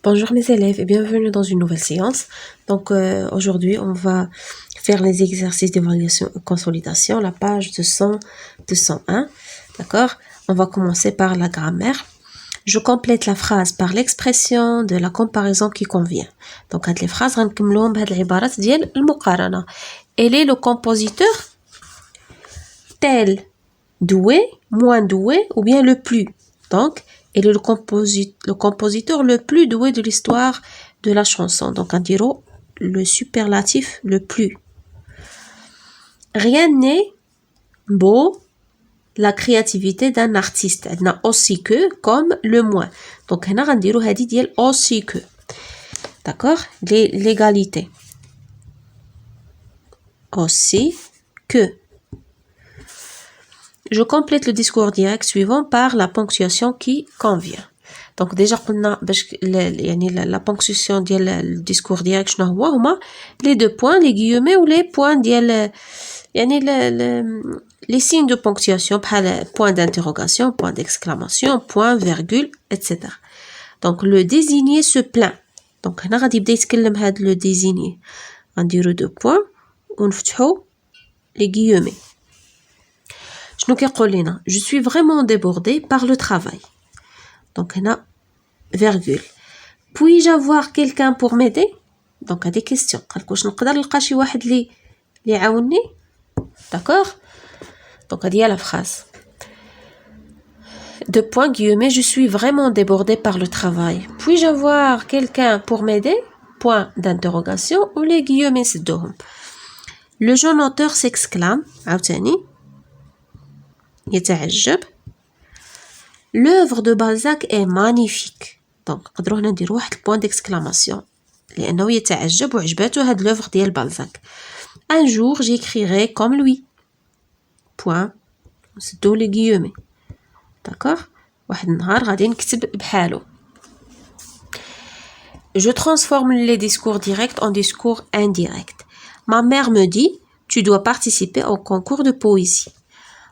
Bonjour mes élèves et bienvenue dans une nouvelle séance. Donc aujourd'hui on va faire les exercices d'évaluation et consolidation, la page 201. D'accord? On va commencer par la grammaire. Je complète la phrase par l'expression de la comparaison qui convient. Donc هاد les phrases غنكملوهم بهاد العبارات ديال المقارنة. Elle est le compositeur tel, doué, moins doué ou bien le plus. Donc il est le compositeur le plus doué de l'histoire de la chanson. Donc, on dirait le superlatif le plus. Rien n'est beau la créativité d'un artiste. Elle n'a aussi que comme le moins. Donc, on va dire aussi que. D'accord? L'égalité. Aussi que. Je complète le discours direct suivant par la ponctuation qui convient. Donc déjà قلنا باش يعني la ponctuation ديال le discours direct شنو هو هما les deux points les guillemets ou les points ديال يعني les signes de ponctuation بحال point d'interrogation, point d'exclamation, point, virgule, etc. Donc le désigné se plaint. Donc هنا غادي يبدا يتكلم هاد le désigné. غنديرو deux points ونفتحو les guillemets. شنو كيقول لنا je suis vraiment débordée par le travail. Donc هنا virgule. Puis-je avoir quelqu'un pour m'aider? Donc هذه question. قالك واش نقدر نلقى شي واحد اللي يعاونني؟ D'accord? Donc هذه هي la phrase. Deux points guillemets, je suis vraiment débordée par le travail. Puis-je avoir quelqu'un pour m'aider? Point d'interrogation ou les guillemets سدوهم. Le jeune auteur s'exclame عاوتاني يتعجب. L'œuvre de Balzac est magnifique. Donc نقدروا هنا نديروا واحد point d'exclamation لأنه يتعجب وعجبته هاد l'œuvre ديال بالزاك. Un jour j'écrirai comme lui. Point. نسدو les guillemets. D'accord? واحد النهار غادي نكتب بحالو. Je transforme les discours directs en discours indirects. Ma mère me dit tu dois participer au concours de poésie.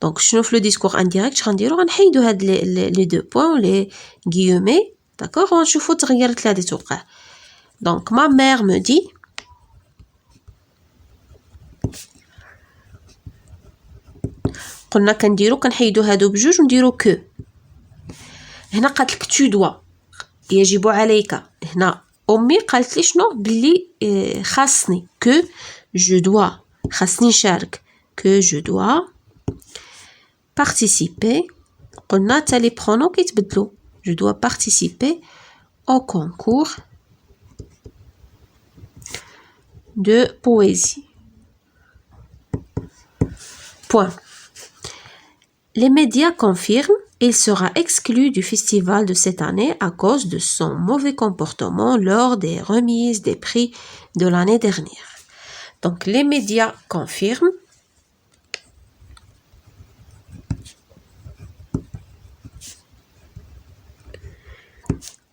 Donc شنو في le discours indirect غنديرو غنحيدو هاد les deux points les guillemets. D'accord? ونشوفو التغيرات اللي غادي توقع. Donc ma mère me dit قلنا كنحيدو هادو بجوج ونديرو كو. هنا قالتلك tu dois يجب عليك. هنا امي قالت لي شنو بلي خاصني que je dois خاصني نشارك que je dois participer. قلنا حتى لي برونون كيتبدلوا. Je dois participer au concours de poésie. Point. Les médias confirment il sera exclu du festival de cette année à cause de son mauvais comportement lors des remises des prix de l'année dernière. Donc les médias confirment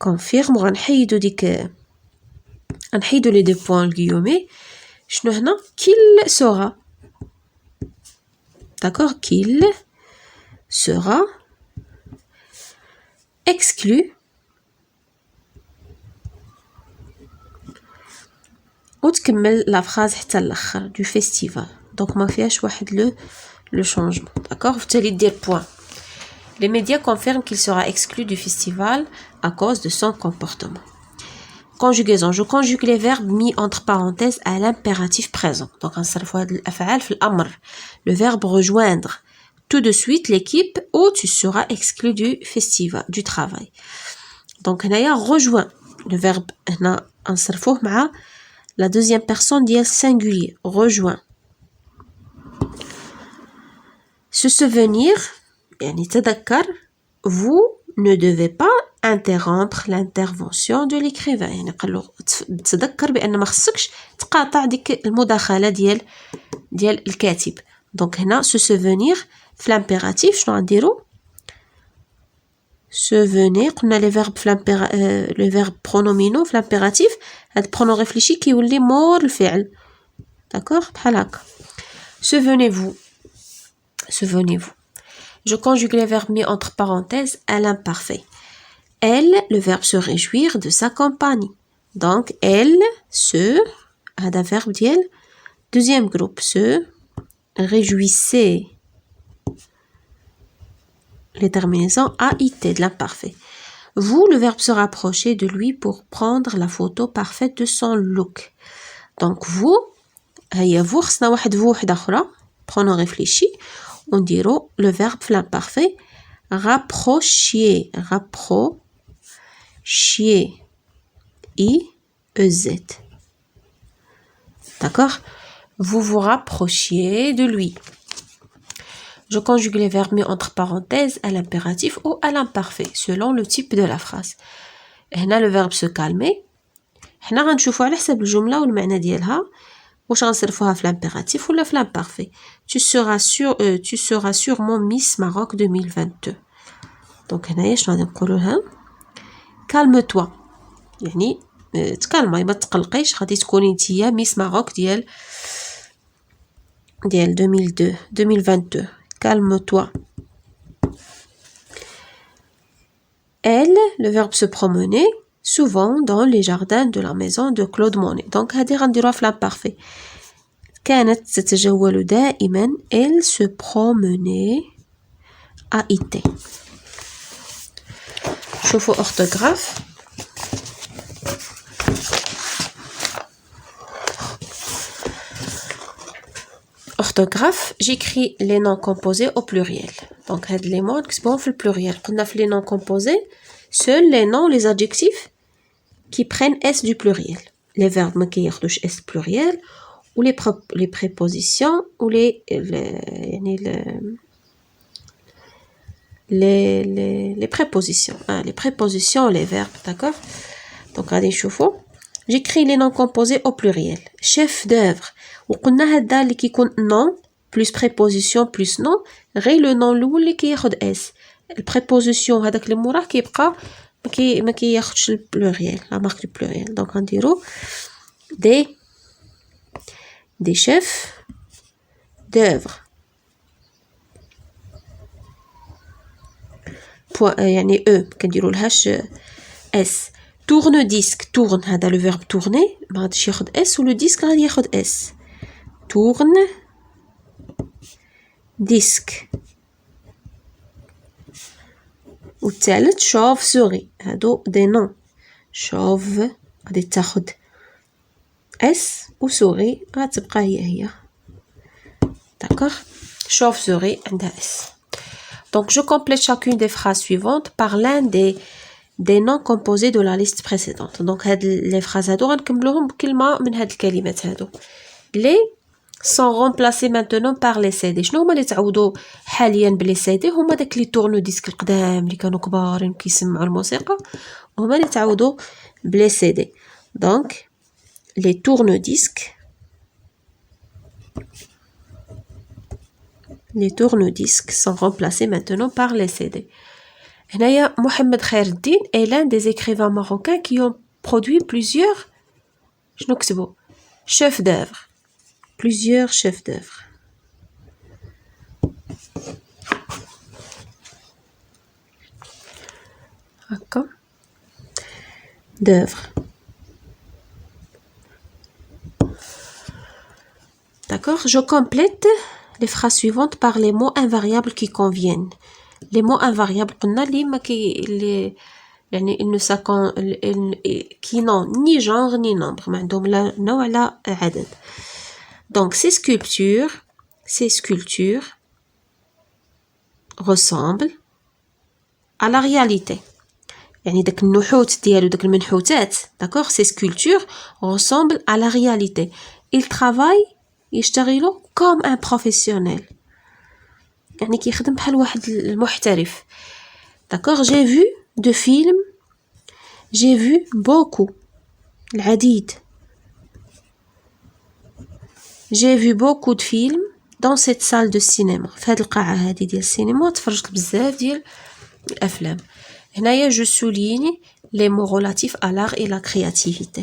غنحيدو les deux points guillemets. شنو هنا qu'il sera. D'accord? Qu'il sera exclu وتكمل la phrase حتى الاخر du festival. Donc ما فيهاش واحد le changement. D'accord? وبالتالي دير point. Les médias confirment qu'il sera exclu du festival à cause de son comportement. Conjugaison. Je conjugue les verbes mis entre parenthèses à l'impératif présent. Donc نصرفوا هاد الأفعال في الأمر. Le verbe rejoindre. Tout de suite l'équipe ou tu seras exclu du festival, du travail. Donc هنايا rejoint. Le verbe هنا نصرفوه مع la deuxième personne ديال singulier. Rejoint. Se souvenir يعني تذكر. Vous ne devez pas interrompre l'intervention de l'écrivain. يعني قالو تذكر بأن ما خصكش تقاطع ديك المداخلة ديال الكاتب. دونك هنا se souvenir في l'impératif شنو غنديرو souvenir. قلنا لي فيرب في لي فيرب برونومينو في l'impératif هاد برونو ريفليشي كيولي مور الفعل. داكوغ بحال هكا. Souvenez-vous. Je conjugue les verbes mis entre parenthèses à l'imparfait. elle, le verbe se réjouir de sa compagnie. Donc, elle se, هذا verbe ديال deuxième groupe, se réjouissait. Les terminaisons AIT de l'imparfait. Vous, le verbe se rapprocher de lui pour prendre la photo parfaite de son look. Donc, vous, هيا vous, خصنا واحد vous وحدة أخرى. Prenons réfléchi. On dira le verbe في l'imparfait. Rapprocher. Rapprocher. I-E-Z. D'accord? Vous vous rapprochiez de lui. Je conjugue les verbes mis entre parenthèses à l'impératif ou à l'imparfait, selon le type de la phrase. هنا le verbe se calmer. حنا غنشوفوا على حسب الجملة والمعنى ديالها واش غنصرفوها في l'impératif ولا في l'imparfait. Tu seras sûrement Miss Maroc 2022. Donc هنايا شنو غادي نقولوا لها؟ calme-toi. يعني تكالماي ما تقلقيش غادي تكوني نتيا ميس ماروك ديال 2022. Calme-toi. Elle, le verbe se promener, souvent dans les jardins de la maison de Claude Monet. Donc, هذه غنديروها في l'imparfait. كانت تتجول دائما. Elle se promenait. AIT. شوفوا orthographe. Orthographe, j'écris les noms composés au pluriel. Donc, les mots qui sont le pluriel. On a fait les noms composés, seuls les noms, les adjectifs qui prennent S du pluriel. Les verbes qui touchent S pluriel, ou les prépositions, ou les prépositions. Les prépositions, les verbes, d'accord? Donc, regardez, j'écris les noms composés au pluriel. Chef d'œuvre. وقلنا هذا اللي كيكون nom plus préposition plus nom غير le nom الاول اللي كياخد اس البريبوزيسيون هذاك اللي موراه كيبقى ما كياخدش البلوريال لا مارك دو بلوريال. دونك غنديرو des chefs d'œuvre يعني كنديرو لهاش اس. tourne disque tourne هذا le verbe tourner ما غاديش ياخد اس و le disque غادي ياخد اس. tourne disque. والثالث شوف سوري هادو دي نون. شوف غادي تاخد اس و سوري غتبقى هي d'accord. شوف سوري عندها اس. Donc je complète chacune des phrases suivantes par l'un des noms composés de la liste précédente. Donc هاد les phrases هادو غنكملوهم بكلمة من هاد الكلمات هادو. les sont remplacés maintenant par les CD. شنو هما اللي تعودوا حاليا بلي CD؟ هما داك لي تورنو ديسك القدام اللي كانوا كبارين كيسمعوا الموسيقى هما اللي تعودوا بلي CD. donc les tourne-disques sont remplacés maintenant par les CD. هنايا محمد خير الدين est l'un des écrivains marocains qui ont produit plusieurs شنو كتبوا chefs d'œuvre. plusieurs chefs d'œuvre. D'accord. D'œuvre. D'accord. Je complète les phrases suivantes par les mots invariables qui conviennent. Les mots invariables قلنا اللي يعني qui n'ont ni genre ni nombre ما عندهم لا نوع لا عدد. Donc ces sculptures ressemblent à la réalité. يعني داك النحوت ديالو داك المنحوتات d'accord. ces sculptures ressemblent à la réalité. Il travaille يشتغلوا comme un professionnel. يعني كيخدم بحال واحد المحترف d'accord. j'ai vu de films j'ai vu beaucoup العديد. j'ai vu beaucoup de films dans cette salle de cinéma. في هاد القاعة هادي ديال السينما تفرجت بزاف ديال الأفلام. هنايا je souligne les mots relatifs à l'art et la créativité.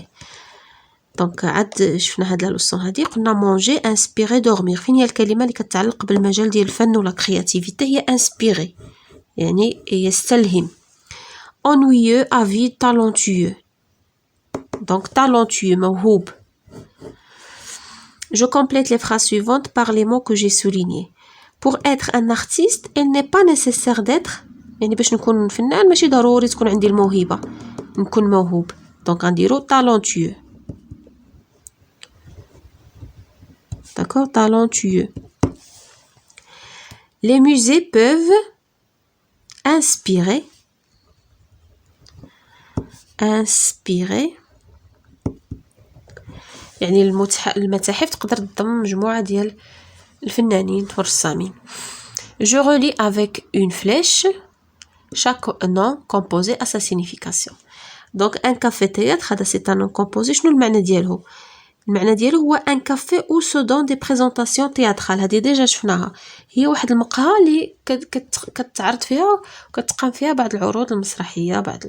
دونك عاد شفنا هاد لا لوسون هادي قلنا مونجي انسبيري دورمير. فين هي الكلمه اللي كتعلق بالمجال ديال الفن ولا كرياتيفيتي؟ هي انسبيري يعني يستلهم. ennuyeux, avide, talentueux. Donc talentueux, موهوب. Je complète les phrases suivantes par les mots que j'ai soulignés. Pour être un artiste, il n'est pas nécessaire d'être يعني باش نكون فنان ماشي ضروري تكون عندي الموهبة نكون موهوب. Donc غنديرو talentueux. D'accord, talentueux. Les musées peuvent inspirer يعني المتاحف تقدر تضم مجموعة ديال الفنانين والرسامين. Je relis avec une flèche chaque nom composé à sa signification. Donc un café-théâtre هذا c'est un nom composé. شنو المعنى ديالو؟ المعنى ديالو هو ان كافي او سو دون دي بريزونطاسيون تياترال. هذه ديجا شفناها، هي واحد المقهى اللي كتعرض فيها وكتقام فيها بعض العروض المسرحيه، بعض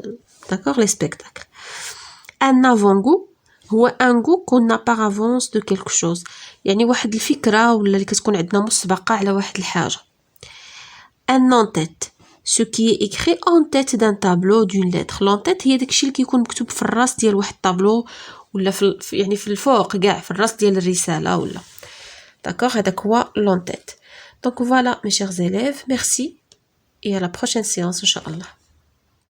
داكوغ لي سبيكتاكل. ان افونغو هو ان غو كون نا با افونس دو كيلكو شوز، يعني واحد الفكره ولا اللي كتكون عندنا مسبقه على واحد الحاجه. ان en tête ce qui est écrit en tête d'un tableau d'une lettre. l'en tête هي داكشي اللي كيكون مكتوب في الراس ديال واحد الطابلو ولا يعني في الفوق كاع في الراس ديال الرساله ولا داكوغ. هذاك هو l'en tête. Donc voilà mes chers élèves, merci et à la prochaine séance ان شاء الله.